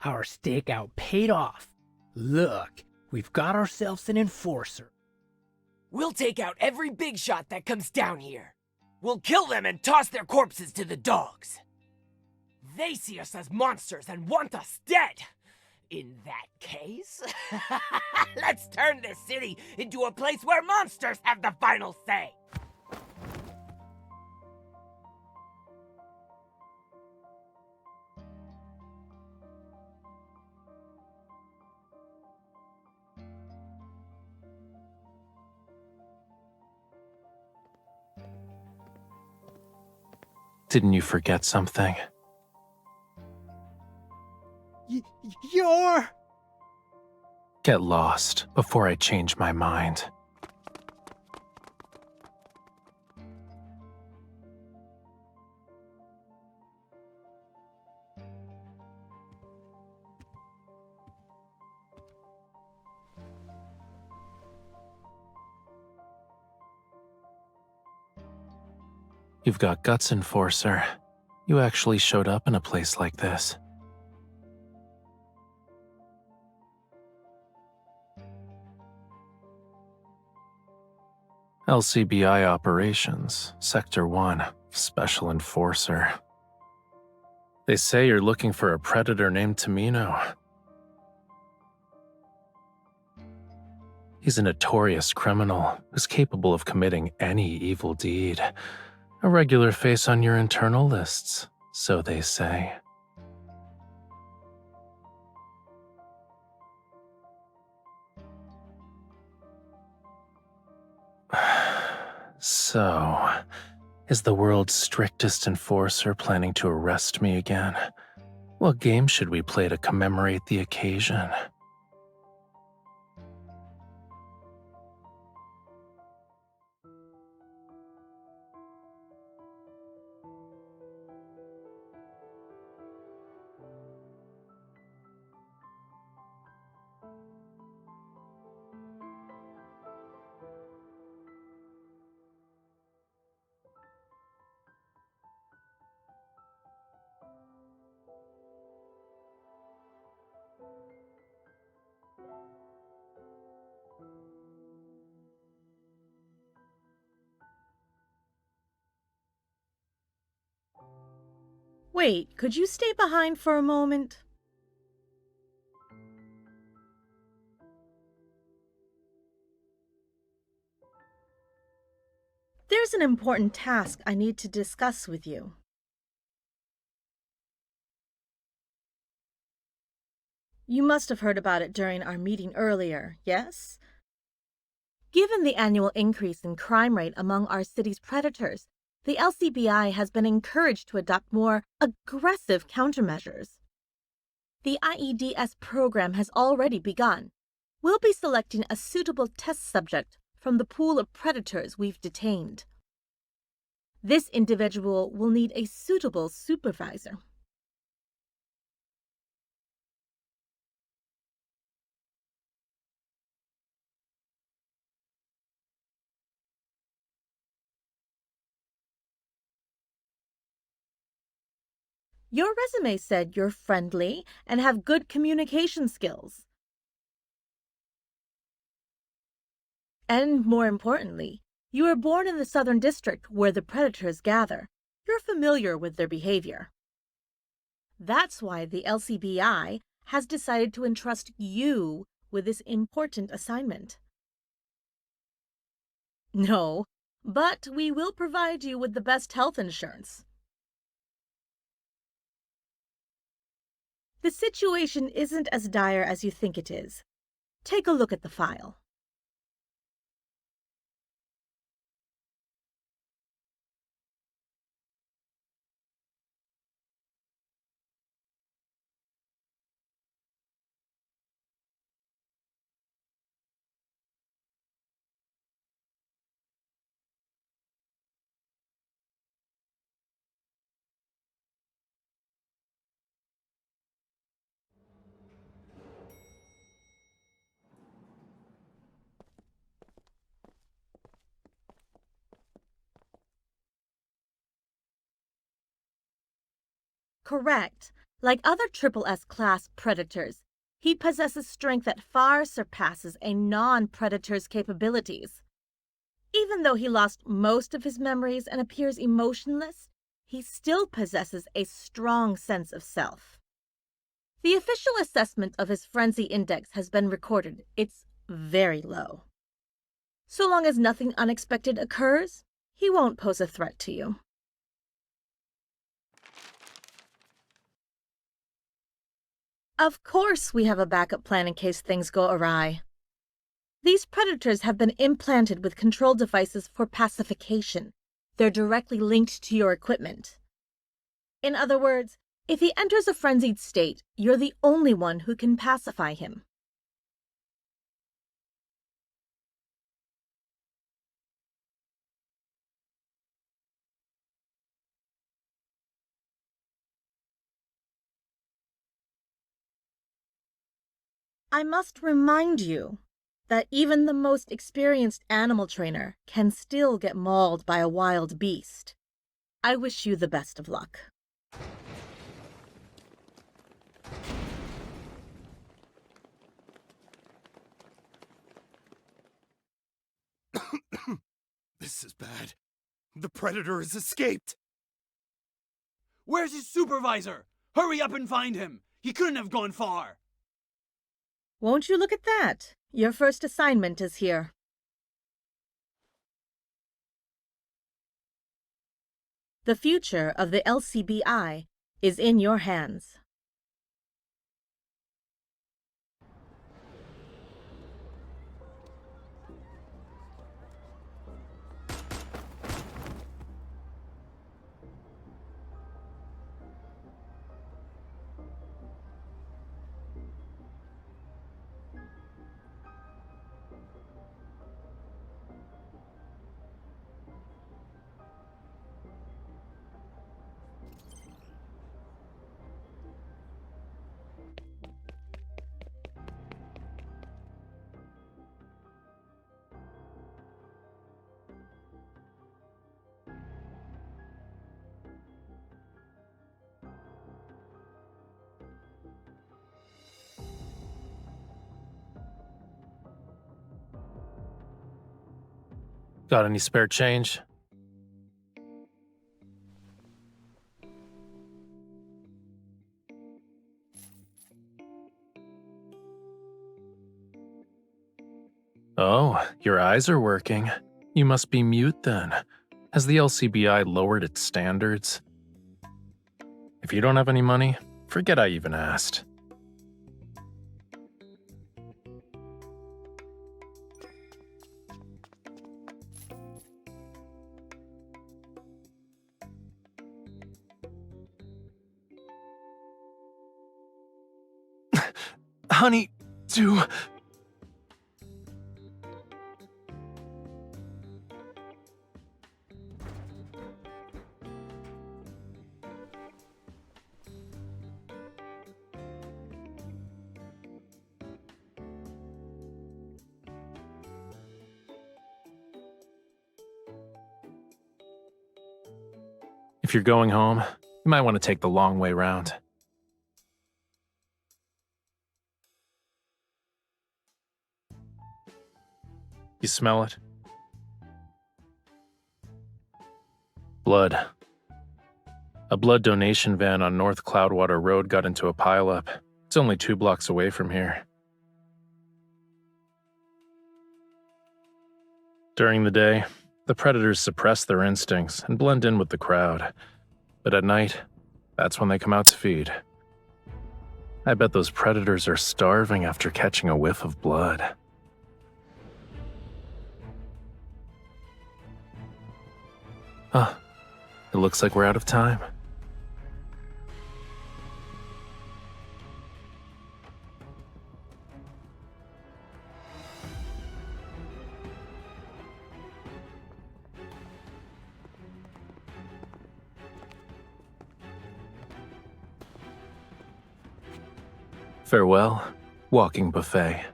Our stakeout paid off. Look, we've got ourselves an enforcer. We'll take out every big shot that comes down here. We'll kill them and toss their corpses to the dogs. They see us as monsters and want us dead. In that case, let's turn this city into a place where monsters have the final say. Didn't you forget something? You're... Get lost before I change my mind. You've got guts, Enforcer. You actually showed up in a place like this. LCBI Operations, Sector 1, Special Enforcer. They say you're looking for a predator named Tamino. He's a notorious criminal who's capable of committing any evil deed. A regular face on your internal lists, so they say. So, is the world's strictest enforcer planning to arrest me again? What game should we play to commemorate the occasion? Wait, could you stay behind for a moment? There's an important task I need to discuss with you. You must have heard about it during our meeting earlier, yes? Given the annual increase in crime rate among our city's predators, the LCBI has been encouraged to adopt more aggressive countermeasures. The IEDS program has already begun. We'll be selecting a suitable test subject from the pool of predators we've detained. This individual will need a suitable supervisor. Your resume said you're friendly and have good communication skills. And more importantly, you were born in the Southern District where the predators gather. You're familiar with their behavior. That's why the LCBI has decided to entrust you with this important assignment. No, but we will provide you with the best health insurance. The situation isn't as dire as you think it is. Take a look at the file. Correct. Like other Triple S class predators, he possesses strength that far surpasses a non-predator's capabilities. Even though he lost most of his memories and appears emotionless, he still possesses a strong sense of self. The official assessment of his frenzy index has been recorded. It's very low. So long as nothing unexpected occurs, he won't pose a threat to you. Of course, we have a backup plan in case things go awry. These predators have been implanted with control devices for pacification. They're directly linked to your equipment. In other words, if he enters a frenzied state, you're the only one who can pacify him. I must remind you that even the most experienced animal trainer can still get mauled by a wild beast. I wish you the best of luck. This is bad. The Predator has escaped! Where's his supervisor? Hurry up and find him! He couldn't have gone far! Won't you look at that? Your first assignment is here. The future of the LCBI is in your hands. Got any spare change? Oh, your eyes are working. You must be mute then. Has the LCBI lowered its standards? If you don't have any money, forget I even asked. Honey, do... If you're going home, you might want to take the long way round. You smell it? Blood. A blood donation van on North Cloudwater Road got into a pileup. It's only 2 blocks away from here. During the day, the predators suppress their instincts and blend in with the crowd. But at night, that's when they come out to feed. I bet those predators are starving after catching a whiff of blood. Huh. It looks like we're out of time. Farewell, walking buffet.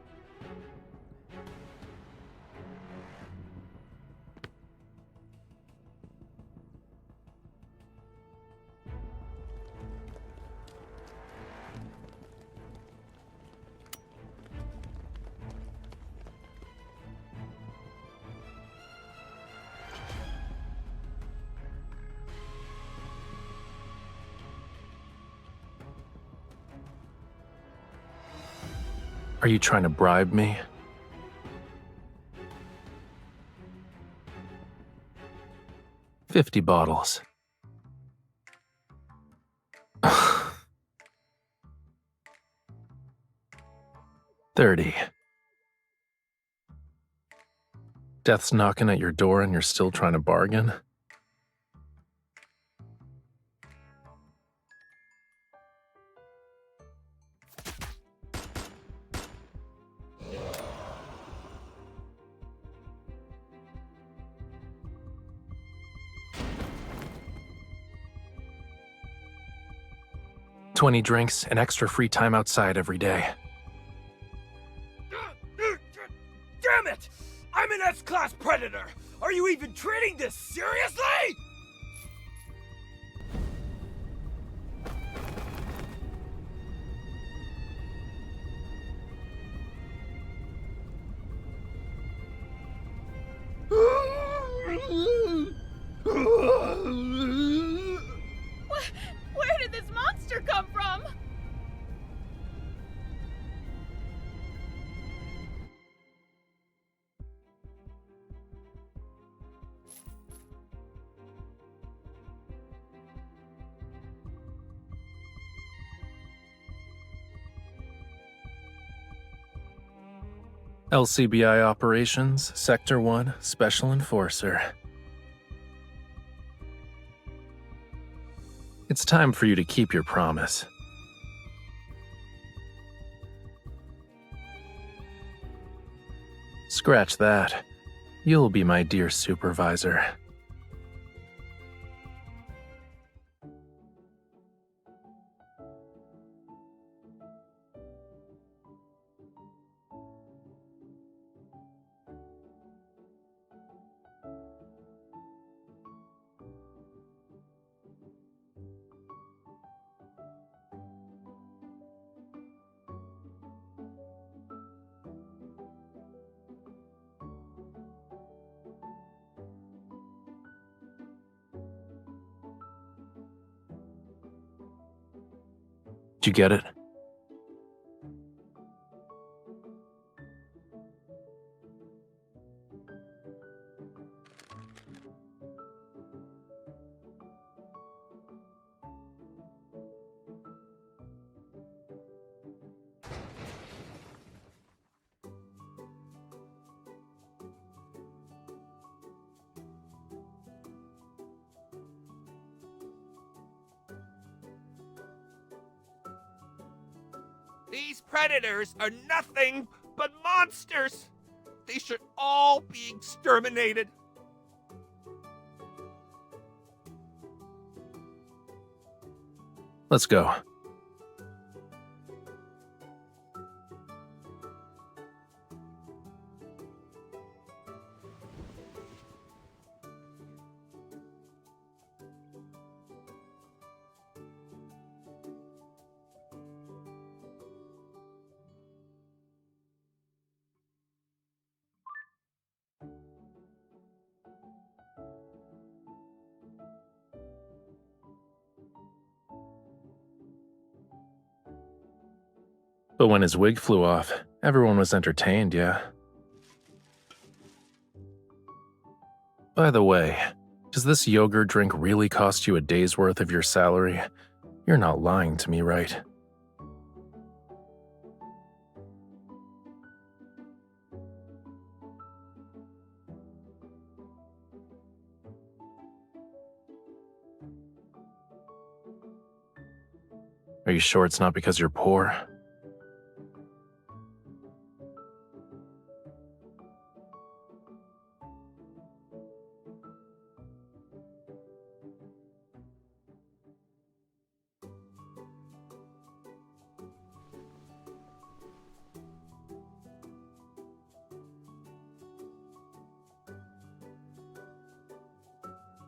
Are you trying to bribe me? $50 bottles. 30. Death's knocking at your door and you're still trying to bargain? $20 drinks and extra free time outside every day. Damn it! I'm an S-Class Predator! Are you even treating this seriously?! Where did this monster come from? LCBI Operations, Sector 1, Special Enforcer. It's time for you to keep your promise. Scratch that. You'll be my dear supervisor. Did you get it? These predators are nothing but monsters! They should all be exterminated! Let's go. But when his wig flew off, everyone was entertained, yeah? By the way, does this yogurt drink really cost you a day's worth of your salary? You're not lying to me, right? Are you sure it's not because you're poor?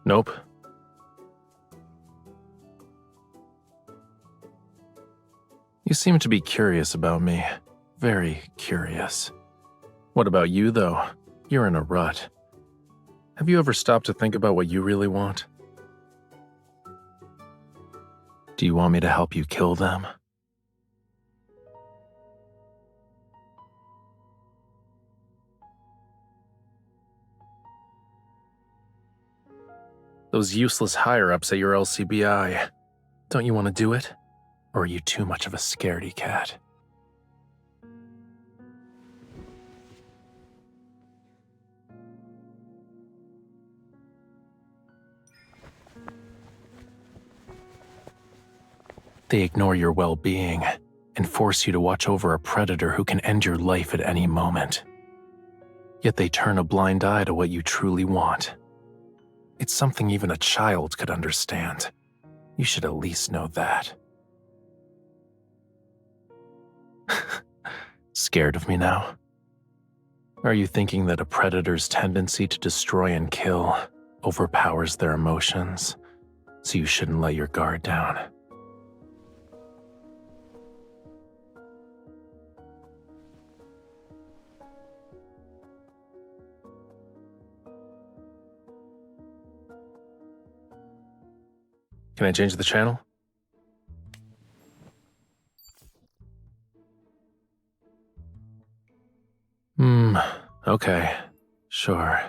Nope. You seem to be curious about me. Very curious. What about you, though? You're in a rut. Have you ever stopped to think about what you really want? Do you want me to help you kill them? Those useless higher-ups at your LCBI. Don't you want to do it? Or are you too much of a scaredy cat? They ignore your well-being and force you to watch over a predator who can end your life at any moment. Yet they turn a blind eye to what you truly want. It's something even a child could understand. You should at least know that. Scared of me now? Are you thinking that a predator's tendency to destroy and kill overpowers their emotions, so you shouldn't let your guard down? Can I change the channel? Okay. Sure.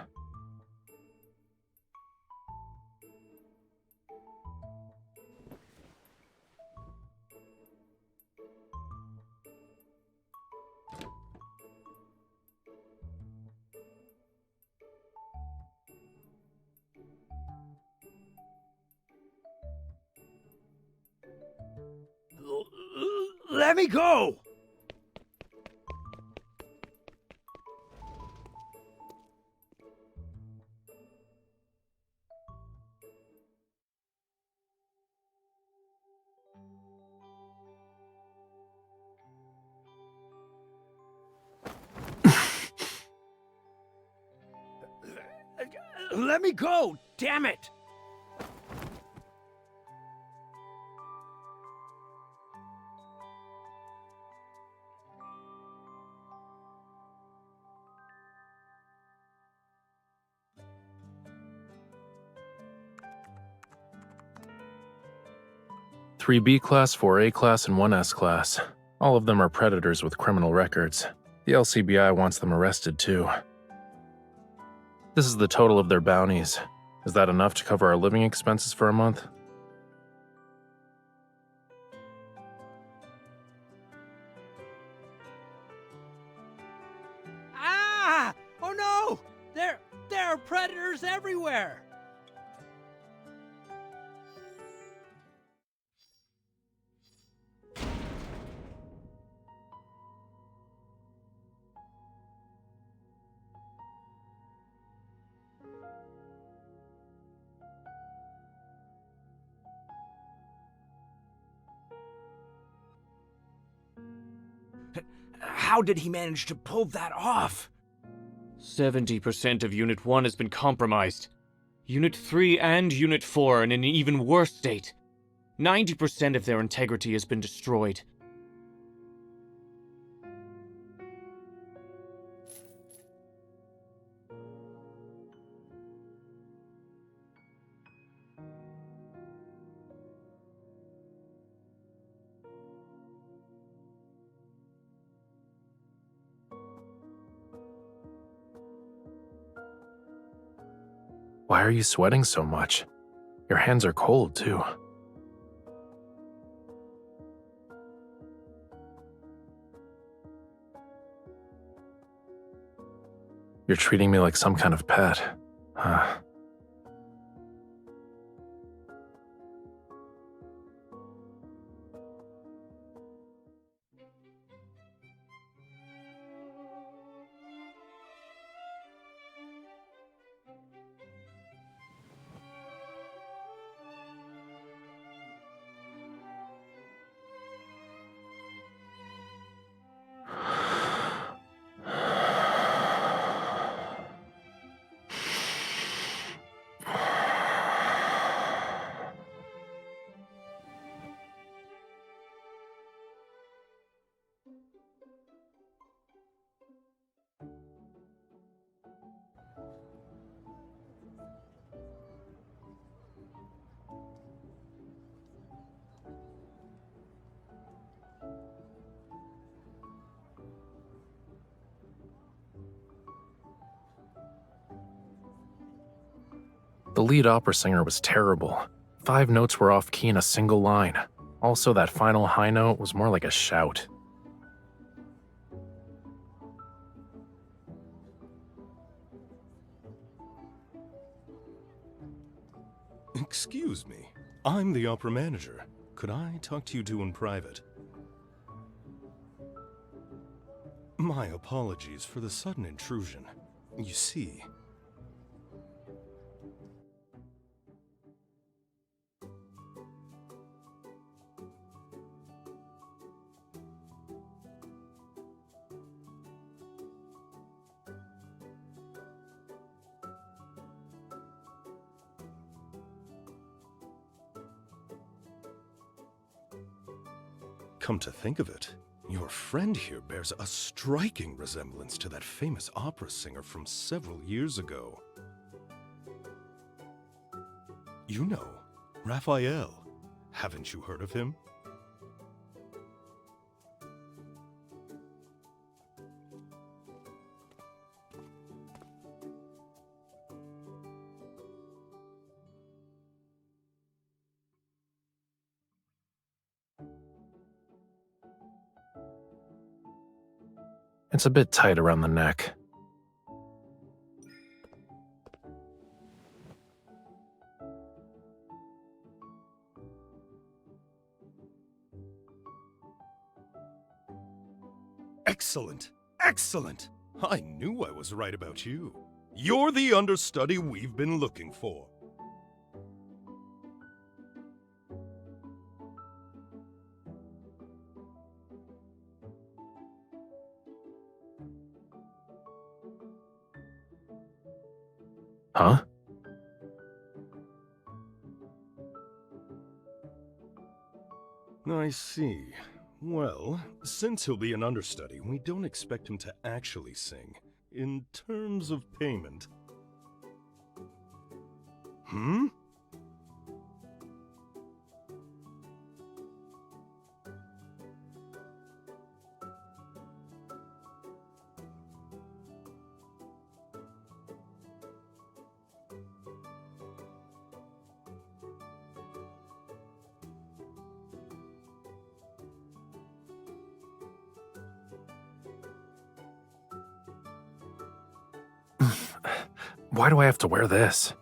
Let me go! Let me go! Damn it! Three B class, 4 A class, and 1 S class. All of them are predators with criminal records. The LCBI wants them arrested too. This is the total of their bounties. Is that enough to cover our living expenses for a month? Ah! Oh no! There are predators everywhere! How did he manage to pull that off? 70% of Unit 1 has been compromised. Unit 3 and Unit 4 are in an even worse state. 90% of their integrity has been destroyed. Why are you sweating so much? Your hands are cold, too. You're treating me like some kind of pet, huh? The lead opera singer was terrible. 5 notes were off key in a single line. Also, that final high note was more like a shout. Excuse me. I'm the opera manager. Could I talk to you two in private? My apologies for the sudden intrusion. You see... Come to think of it, your friend here bears a striking resemblance to that famous opera singer from several years ago. You know, Raphael. Haven't you heard of him? It's a bit tight around the neck. Excellent! Excellent! I knew I was right about you. You're the understudy we've been looking for. Huh? I see. Well, since he'll be an understudy, we don't expect him to actually sing. In terms of payment... Hmm? Why do I have to wear this?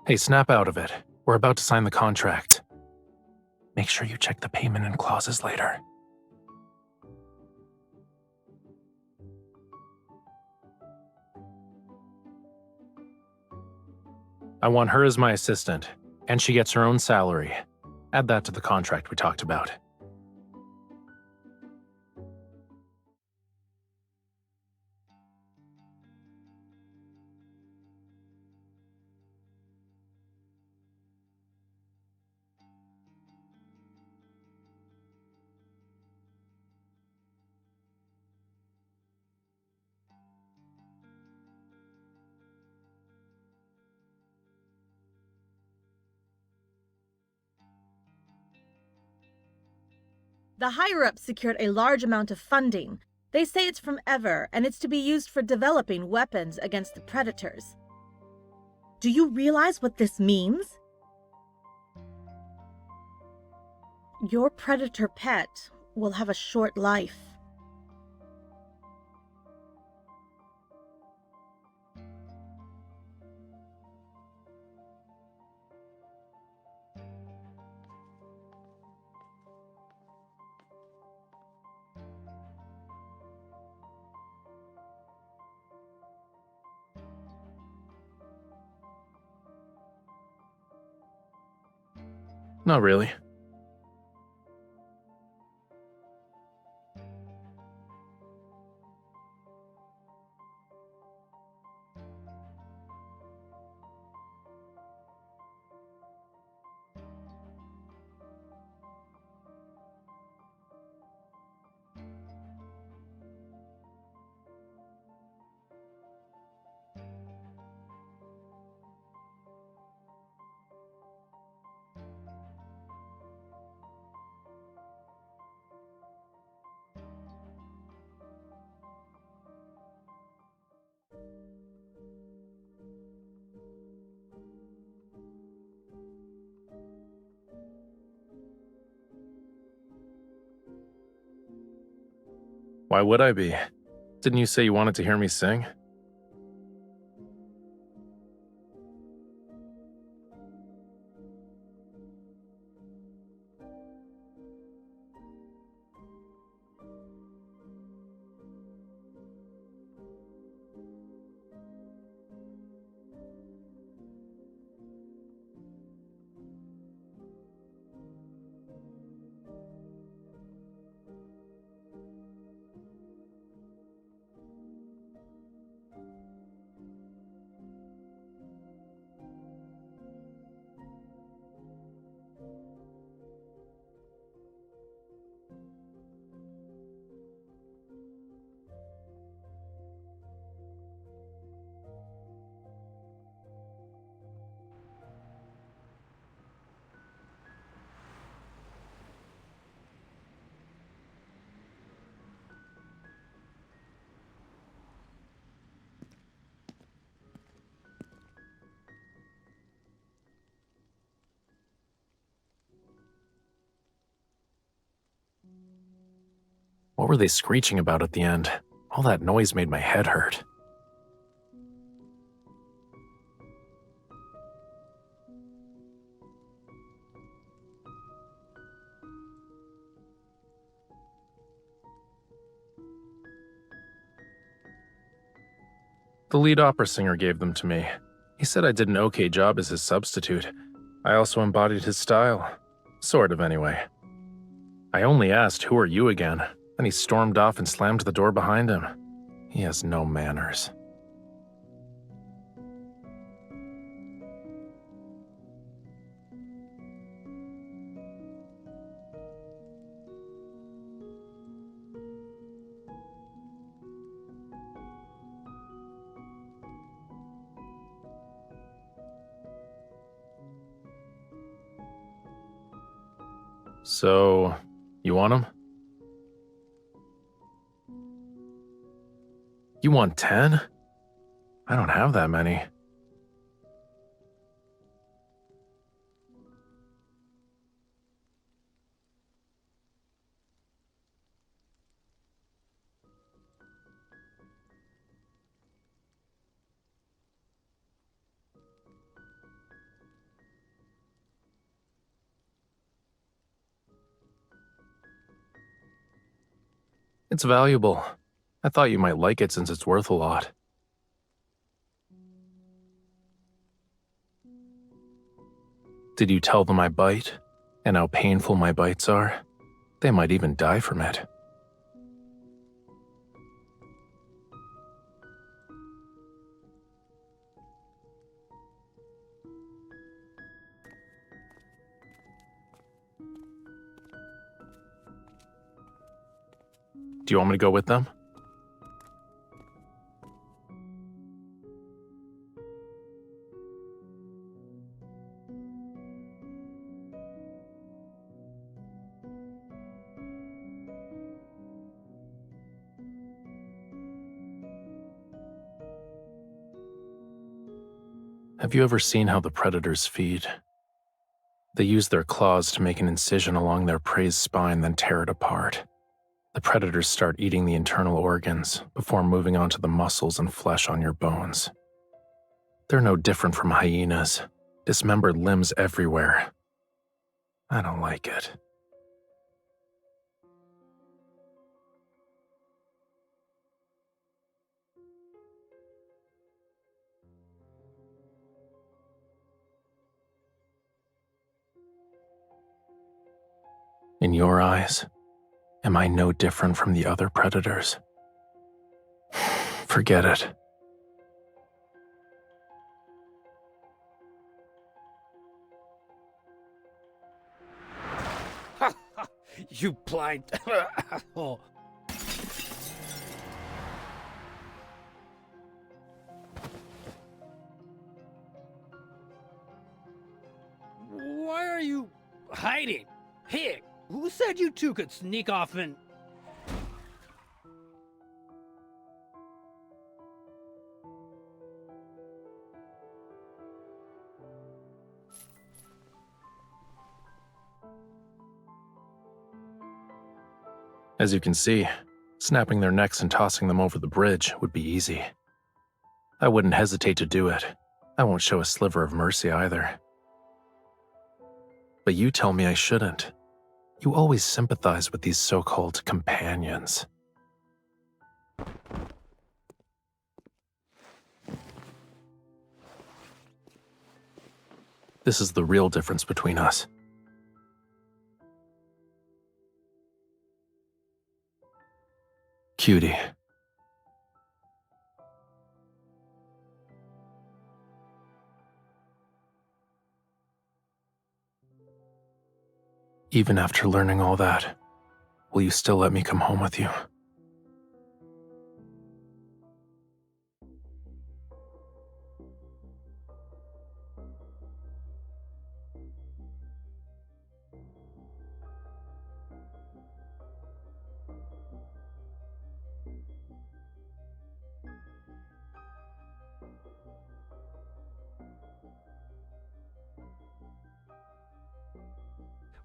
Hey, snap out of it. We're about to sign the contract. Make sure you check the payment and clauses later. I want her as my assistant, and she gets her own salary. Add that to the contract we talked about. The higher-ups secured a large amount of funding. They say it's from Ever, and it's to be used for developing weapons against the Predators. Do you realize what this means? Your Predator pet will have a short life. Not really. Why would I be? Didn't you say you wanted to hear me sing? What were they screeching about at the end? All that noise made my head hurt. The lead opera singer gave them to me. He said I did an okay job as his substitute. I also embodied his style. Sort of, anyway. I only asked, "Who are you again?" Then he stormed off and slammed the door behind him. He has no manners. So, you want him? You want 10? I don't have that many. It's valuable. I thought you might like it since it's worth a lot. Did you tell them I bite? And how painful my bites are? They might even die from it. Do you want me to go with them? Have you ever seen how the predators feed? They use their claws to make an incision along their prey's spine, then tear it apart. The predators start eating the internal organs before moving on to the muscles and flesh on your bones. They're no different from hyenas, dismembered limbs everywhere. I don't like it. In your eyes, am I no different from the other predators? Forget it. You blind. Oh. Why are you hiding? Hey, who said you two could sneak off and... As you can see, Snapping their necks and tossing them over the bridge would be easy. I wouldn't hesitate to do it. I won't show a sliver of mercy either. But you tell me I shouldn't. You always sympathize with these so-called companions. This is the real difference between us. Cutie. Even after learning all that, will you still let me come home with you?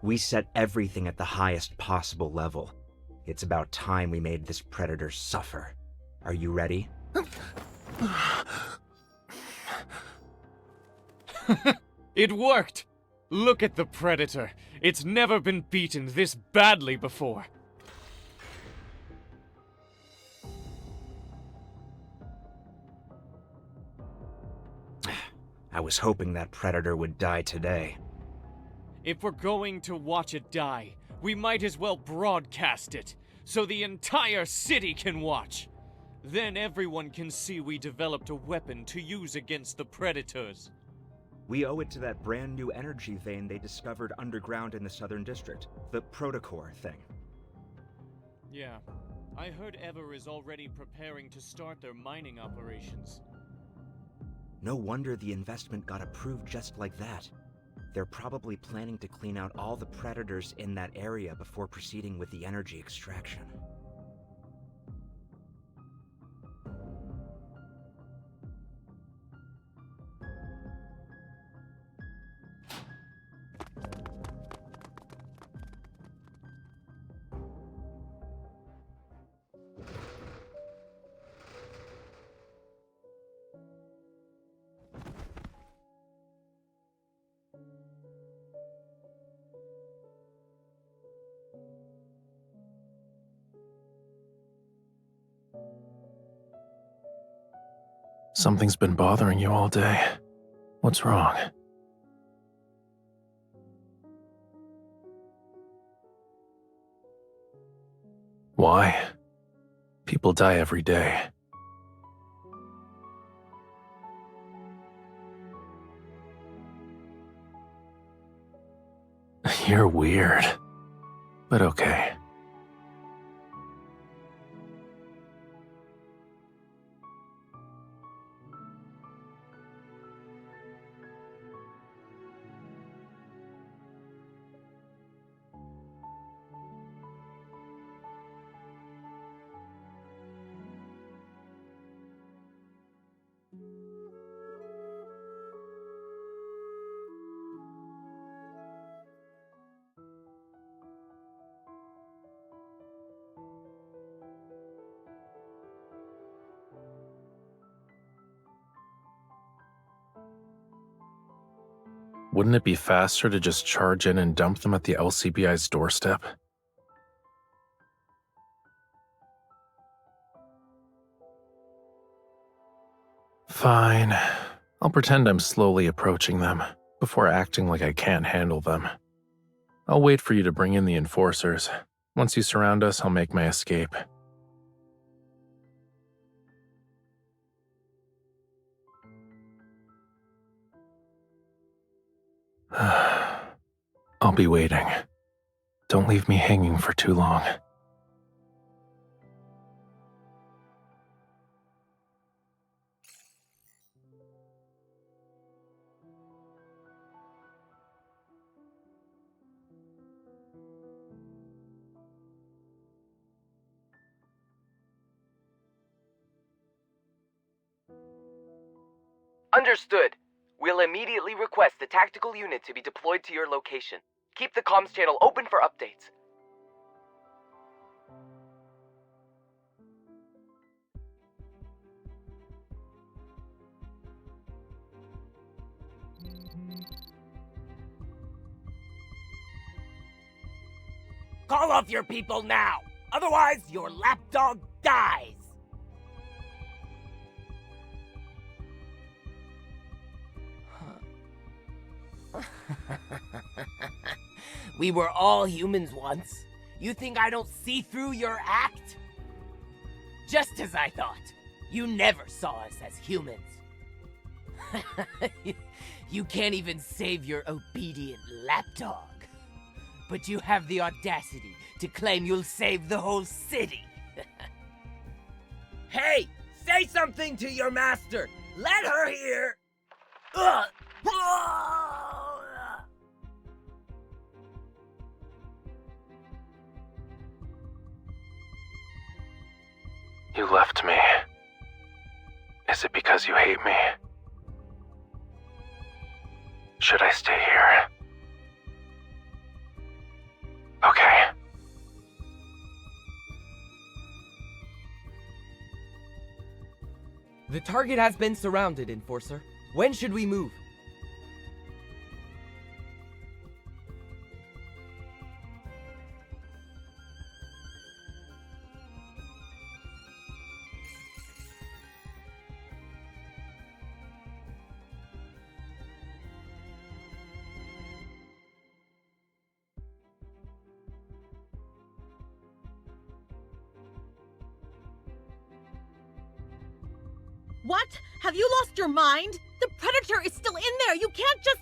We set everything at the highest possible level. It's about time we made this predator suffer. Are you ready? It worked! Look at the Predator. It's never been beaten this badly before. I was hoping that predator would die today. If we're going to watch it die, we might as well broadcast it, so the entire city can watch. Then everyone can see we developed a weapon to use against the Predators. We owe it to that brand new energy vein they discovered underground in the Southern District. The Protocore thing. Yeah. I heard Ever is already preparing to start their mining operations. No wonder the investment got approved just like that. They're probably planning to clean out all the predators in that area before proceeding with the energy extraction. Something's been bothering you all day. What's wrong? Why? People die every day. You're weird, but okay. Wouldn't it be faster to just charge in and dump them at the LCBI's doorstep? Fine. I'll pretend I'm slowly approaching them, before acting like I can't handle them. I'll wait for you to bring in the enforcers. Once you surround us, I'll make my escape. I'll be waiting. Don't leave me hanging for too long. Understood. We'll immediately request the tactical unit to be deployed to your location. Keep the comms channel open for updates. Call off your people now! Otherwise, your lapdog dies! We were all humans once. You think I don't see through your act? Just as I thought. You never saw us as humans. You can't even save your obedient lapdog. But you have the audacity to claim you'll save the whole city. Hey! Say something to your master! Let her hear! Ugh. You left me. Is it because you hate me? Should I stay here? Okay. The target has been surrounded, Enforcer. When should we move? What? Have you lost your mind? The Predator is still in there! You can't just...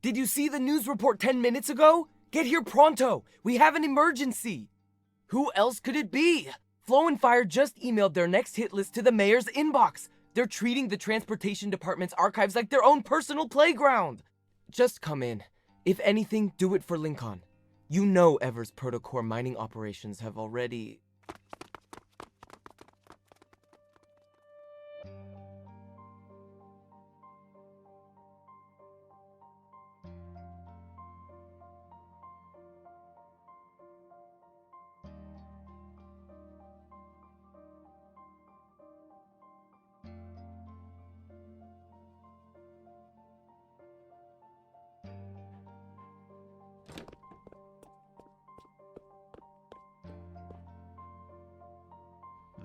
Did you see the news report 10 minutes ago? Get here pronto! We have an emergency! Who else could it be? Flow and Fire just emailed their next hit list to the mayor's inbox. They're treating the transportation department's archives like their own personal playground. Just come in. If anything, do it for Lincoln. You know Ever's protocore mining operations have already...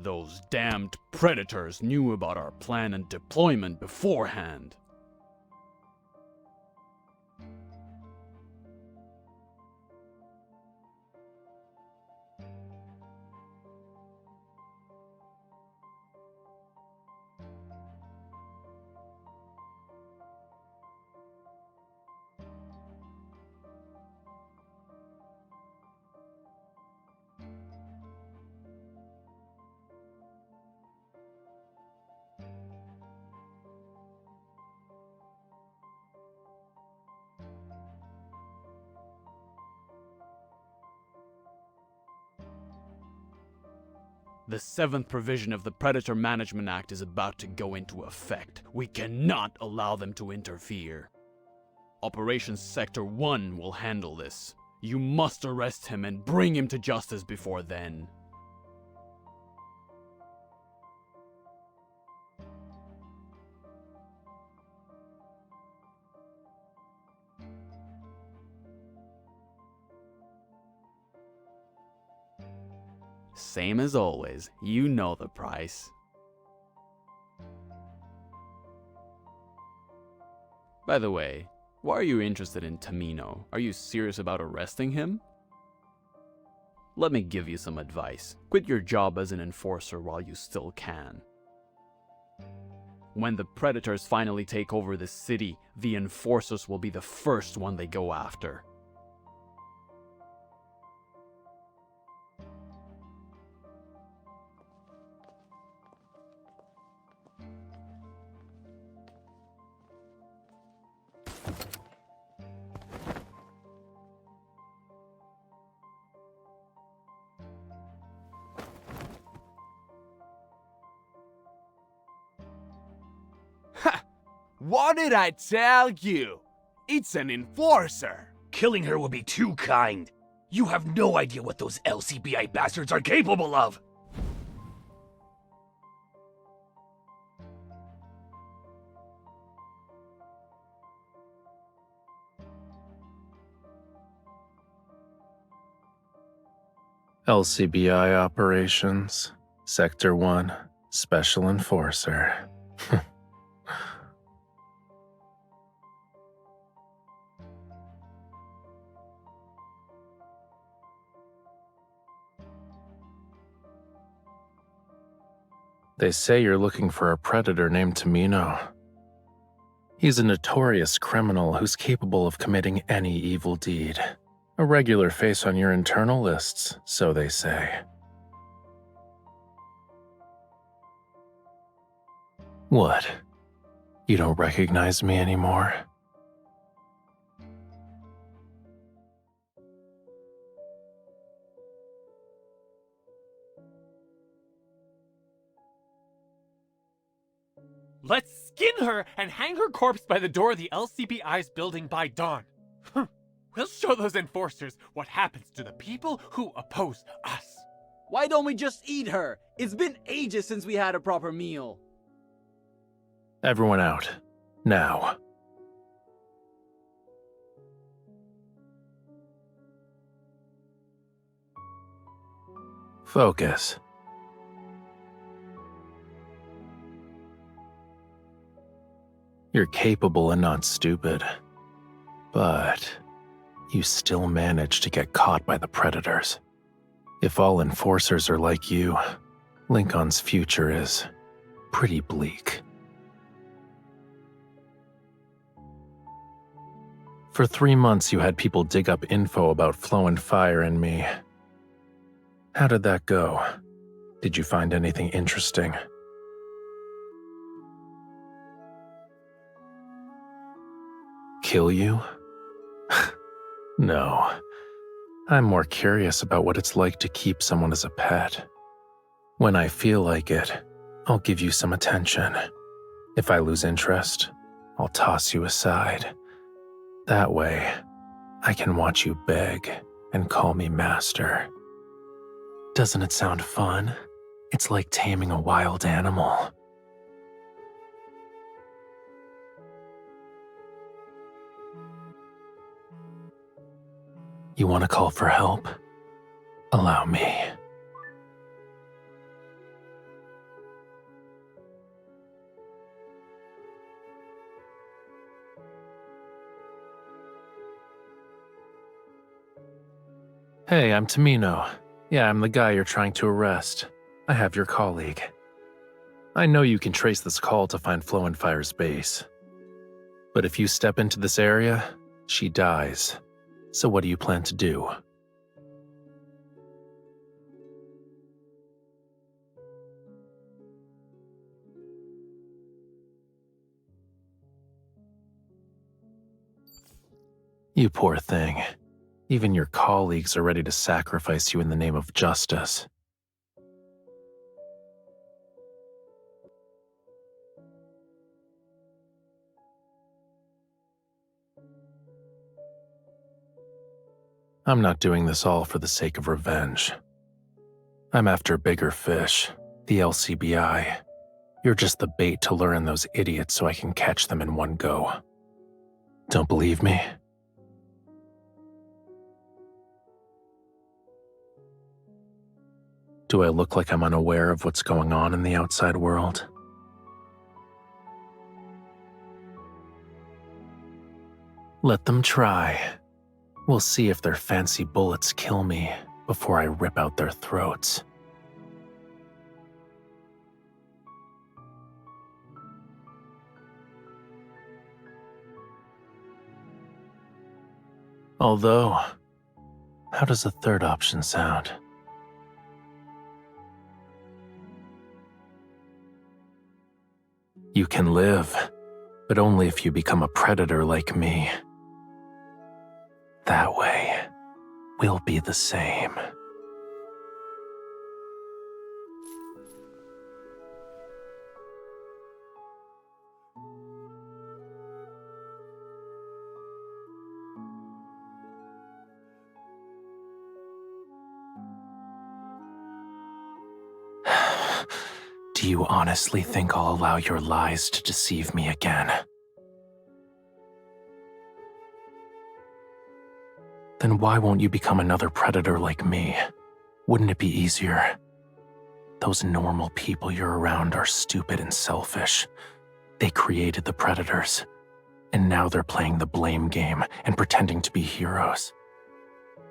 Those damned predators knew about our plan and deployment beforehand. The 7th provision of the Predator Management Act is about to go into effect. We cannot allow them to interfere. Operations Sector 1 will handle this. You must arrest him and bring him to justice before then. Same as always, you know the price. By the way, why are you interested in Tamino? Are you serious about arresting him? Let me give you some advice. Quit your job as an enforcer while you still can. When the Predators finally take over the city, the enforcers will be the first one they go after. What did I tell you? It's an enforcer. Killing her would be too kind. You have no idea what those LCBI bastards are capable of. LCBI operations, Sector 1, Special Enforcer. They say you're looking for a predator named Tamino. He's a notorious criminal who's capable of committing any evil deed. A regular face on your internal lists, so they say. What? You don't recognize me anymore? Let's skin her and hang her corpse by the door of the LCBI's building by dawn. We'll show those enforcers what happens to the people who oppose us. Why don't we just eat her? It's been ages since we had a proper meal. Everyone out. Now. Focus. You're capable and not stupid. But you still manage to get caught by the Predators. If all enforcers are like you, Lincoln's future is pretty bleak. For 3 months, you had people dig up info about Flow and Fire and me. How did that go? Did you find anything interesting? Kill you? No. I'm more curious about what it's like to keep someone as a pet. When I feel like it, I'll give you some attention. If I lose interest, I'll toss you aside. That way, I can watch you beg and call me master. Doesn't it sound fun? It's like taming a wild animal. You want to call for help? Allow me. Hey, I'm Tamino. Yeah, I'm the guy you're trying to arrest. I have your colleague. I know you can trace this call to find Flow and Fire's base. But if you step into this area, she dies. So what do you plan to do? You poor thing. Even your colleagues are ready to sacrifice you in the name of justice. I'm not doing this all for the sake of revenge. I'm after bigger fish, the LCBI. You're just the bait to lure in those idiots so I can catch them in one go. Don't believe me? Do I look like I'm unaware of what's going on in the outside world? Let them try. We'll see if their fancy bullets kill me before I rip out their throats. Although, how does the third option sound? You can live, but only if you become a predator like me. That way, we'll be the same. Do you honestly think I'll allow your lies to deceive me again? Then why won't you become another predator like me? Wouldn't it be easier? Those normal people you're around are stupid and selfish. They created the predators, and now they're playing the blame game and pretending to be heroes.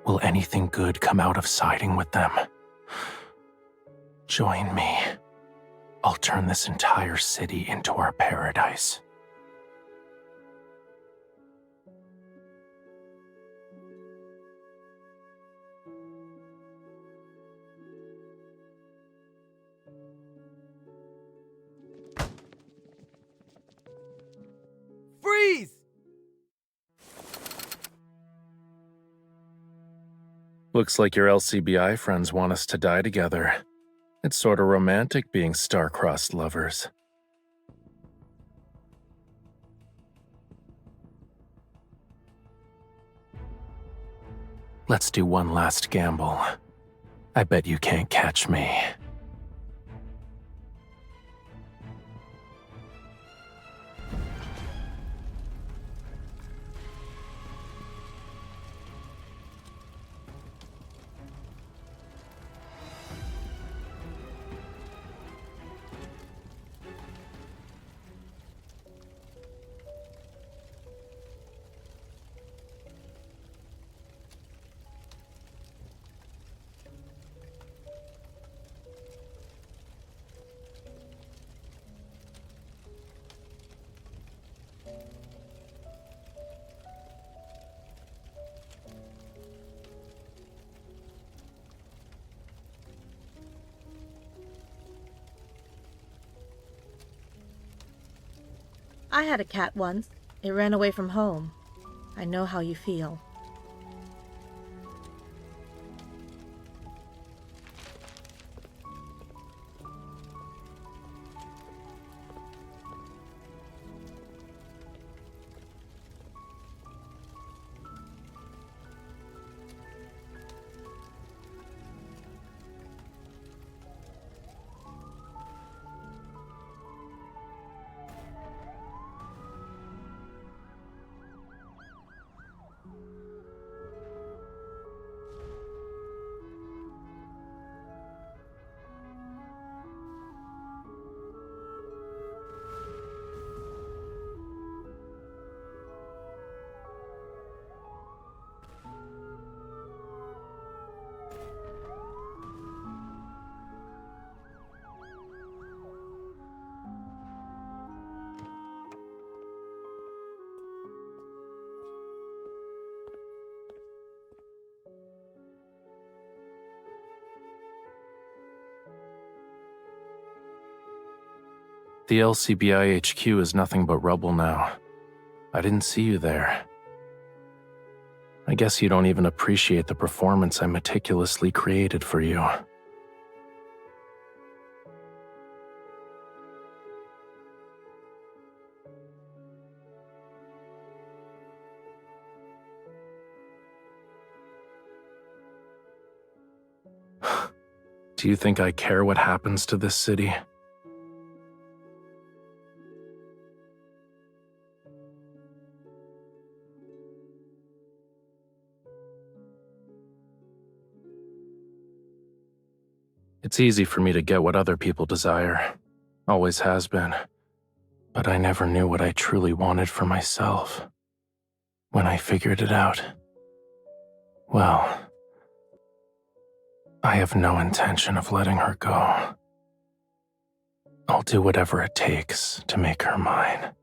Will anything good come out of siding with them? Join me. I'll turn this entire city into our paradise. Freeze! Looks like your LCBI friends want us to die together. It's sort of romantic being star-crossed lovers. Let's do one last gamble. I bet you can't catch me. I had a cat once. It ran away from home. I know how you feel. The LCBI HQ is nothing but rubble now. I didn't see you there. I guess you don't even appreciate the performance I meticulously created for you. Do you think I care what happens to this city? It's easy for me to get what other people desire. Always has been. But I never knew what I truly wanted for myself. When I figured it out, well, I have no intention of letting her go. I'll do whatever it takes to make her mine.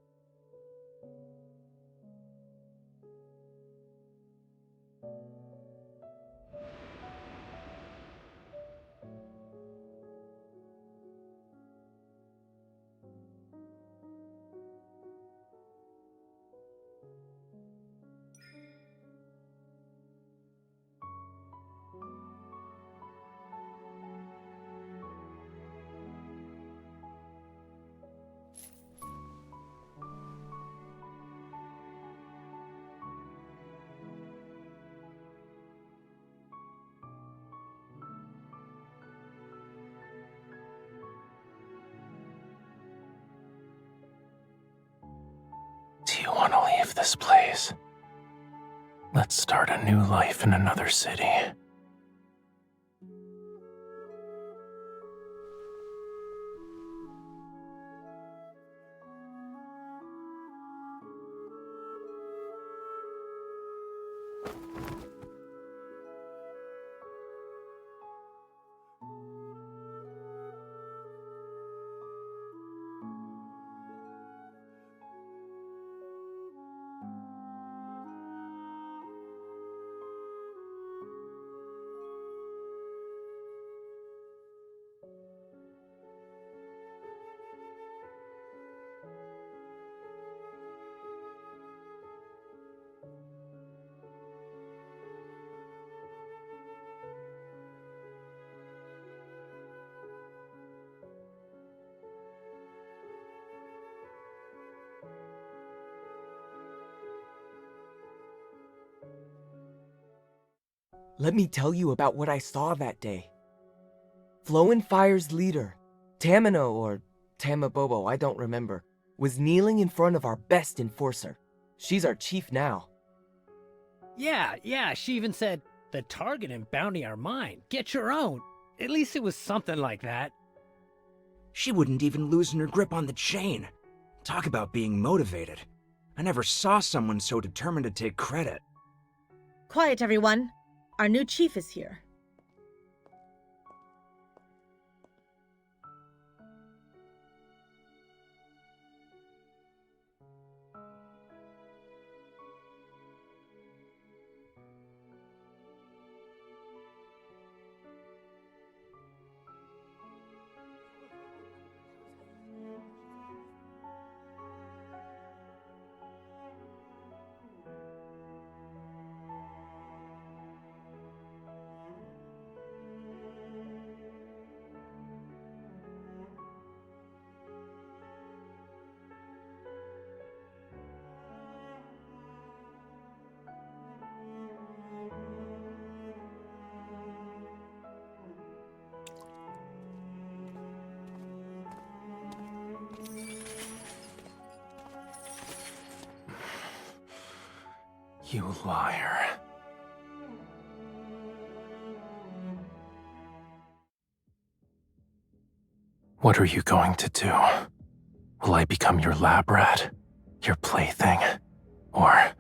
Do you want to leave this place? Let's start a new life in another city. Let me tell you about what I saw that day. Flowin' Fire's leader, Tamino or Tamabobo, I don't remember, was kneeling in front of our best enforcer. She's our chief now. Yeah, she even said, the target and bounty are mine. Get your own. At least it was something like that. She wouldn't even loosen her grip on the chain. Talk about being motivated. I never saw someone so determined to take credit. Quiet, everyone. Our new chief is here. You liar. What are you going to do? Will I become your lab rat? Your plaything? Or...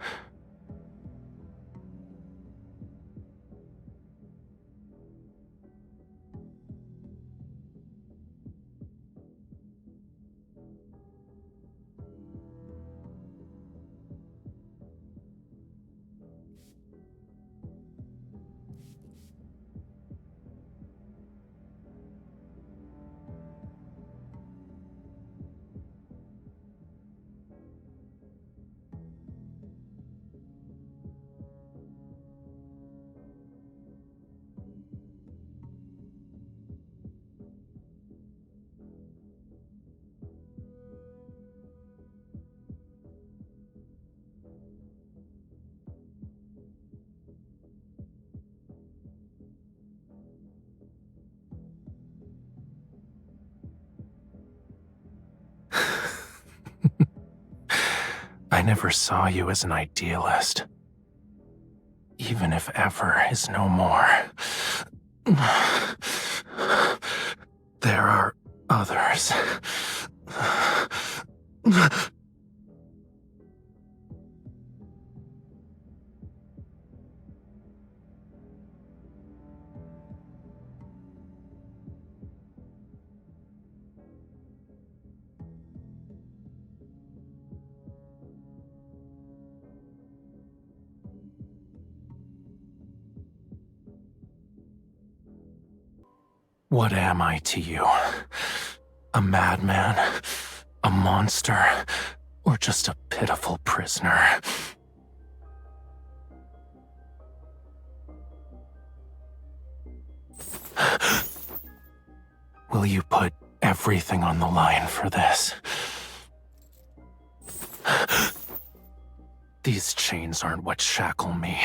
I never saw you as an idealist. Even if ever is no more. There are others. What am I to you? A madman? A monster? Or just a pitiful prisoner? Will you put everything on the line for this? These chains aren't what shackle me.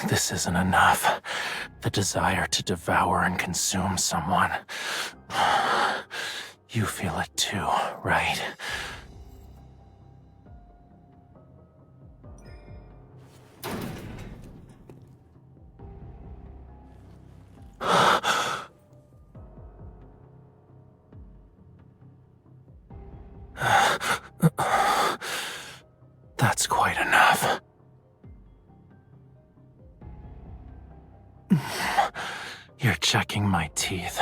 This isn't enough. The desire to devour and consume someone. You feel it too, right? That's quite enough. You're checking my teeth.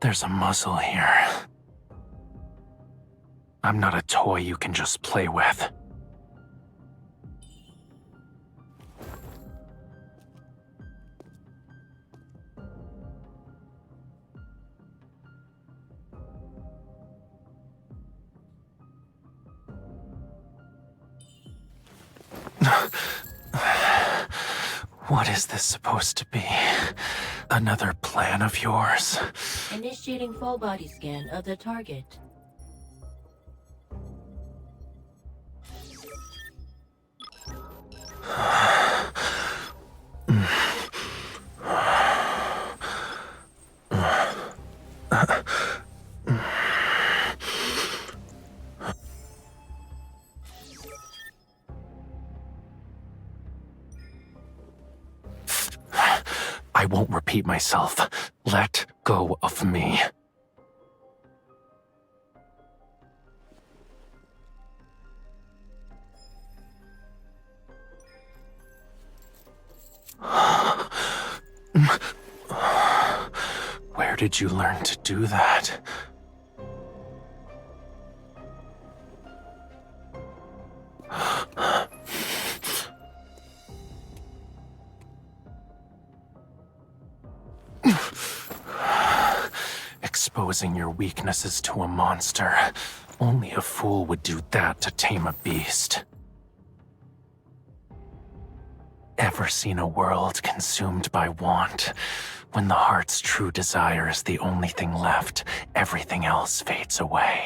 There's a muzzle here. I'm not a toy you can just play with. What is this supposed to be? Another plan of yours? Initiating full body scan of the target. I won't repeat myself. Let go of me. Where did you learn to do that? Exposing your weaknesses to a monster. Only a fool would do that to tame a beast. Ever seen a world consumed by want? When the heart's true desire is the only thing left, everything else fades away.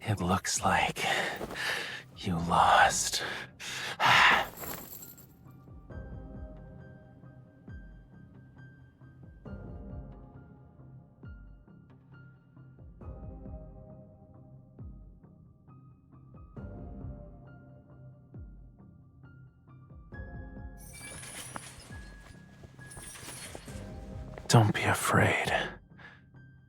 It looks like you lost. Don't be afraid.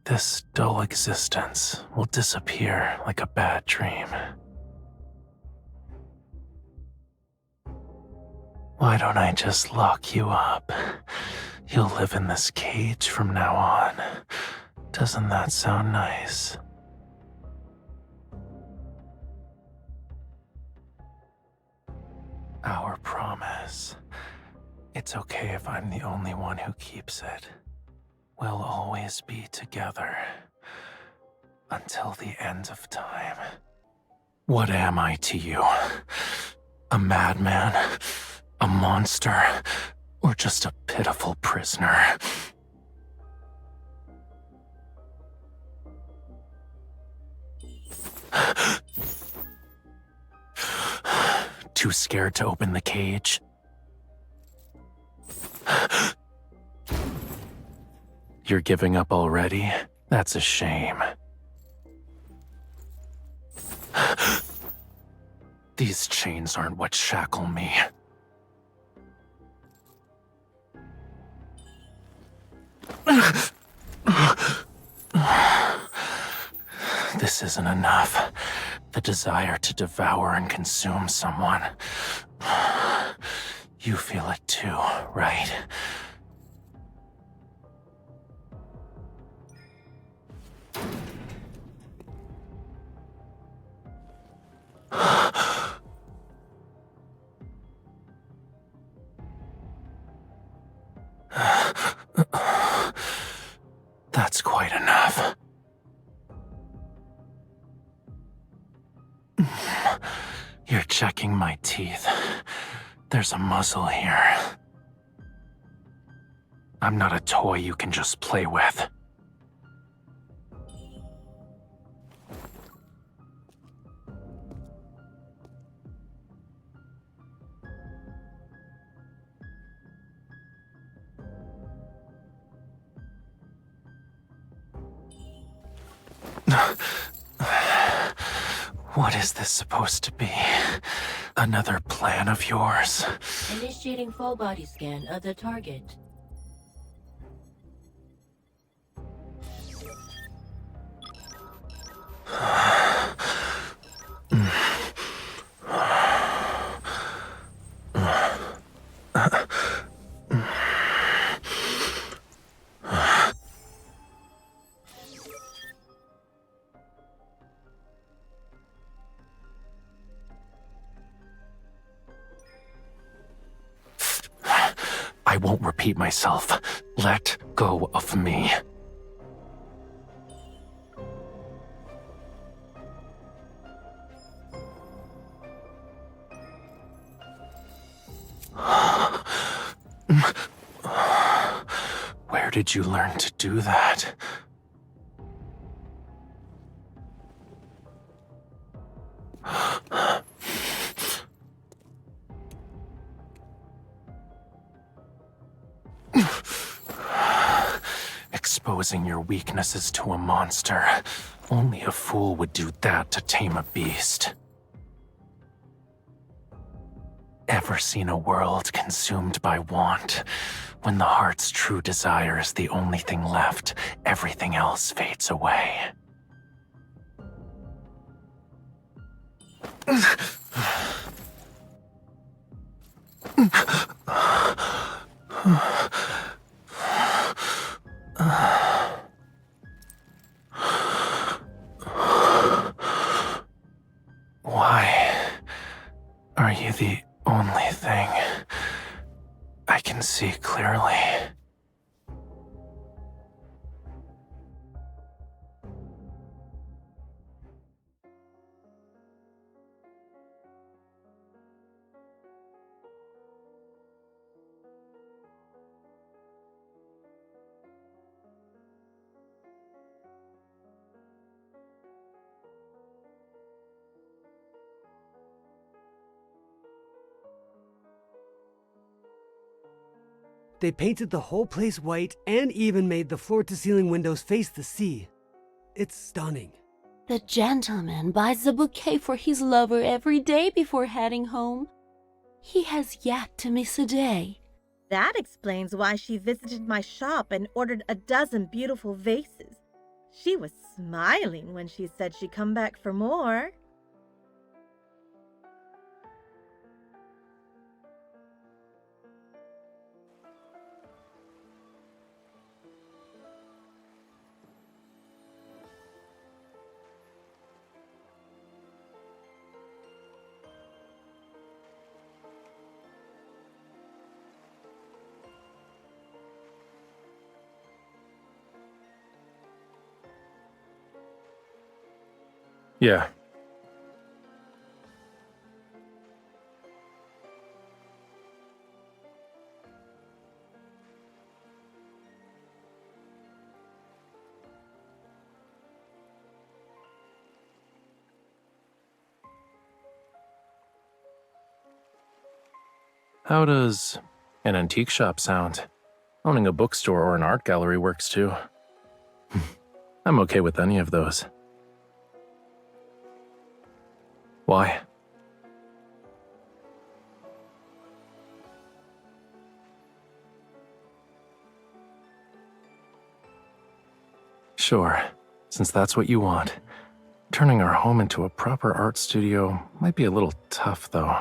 This dull existence will disappear like a bad dream. Why don't I just lock you up? You'll live in this cage from now on. Doesn't that sound nice? Our promise. It's okay if I'm the only one who keeps it. We'll always be together. Until the end of time. What am I to you? A madman? A monster? Or just a pitiful prisoner? Too scared to open the cage? You're giving up already? That's a shame. These chains aren't what shackle me. This isn't enough. The desire to devour and consume someone. You feel it too, right? That's quite enough. You're checking my teeth. There's a muzzle here. I'm not a toy you can just play with. What is this supposed to be? Another plan of yours? Initiating full body scan of the target. I won't repeat myself. Let go of me. Where did you learn to do that? Exposing your weaknesses to a monster. Only a fool would do that to tame a beast. Ever seen a world consumed by want? When the heart's true desire is the only thing left, everything else fades away. Why are you the only thing I can see clearly? They painted the whole place white and even made the floor-to-ceiling windows face the sea. It's stunning. The gentleman buys a bouquet for his lover every day before heading home. He has yet to miss a day. That explains why she visited my shop and ordered a dozen beautiful vases. She was smiling when she said she'd come back for more. Yeah. How does an antique shop sound? Owning a bookstore or an art gallery works too. I'm okay with any of those. Why? Sure, since that's what you want. Turning our home into a proper art studio might be a little tough, though.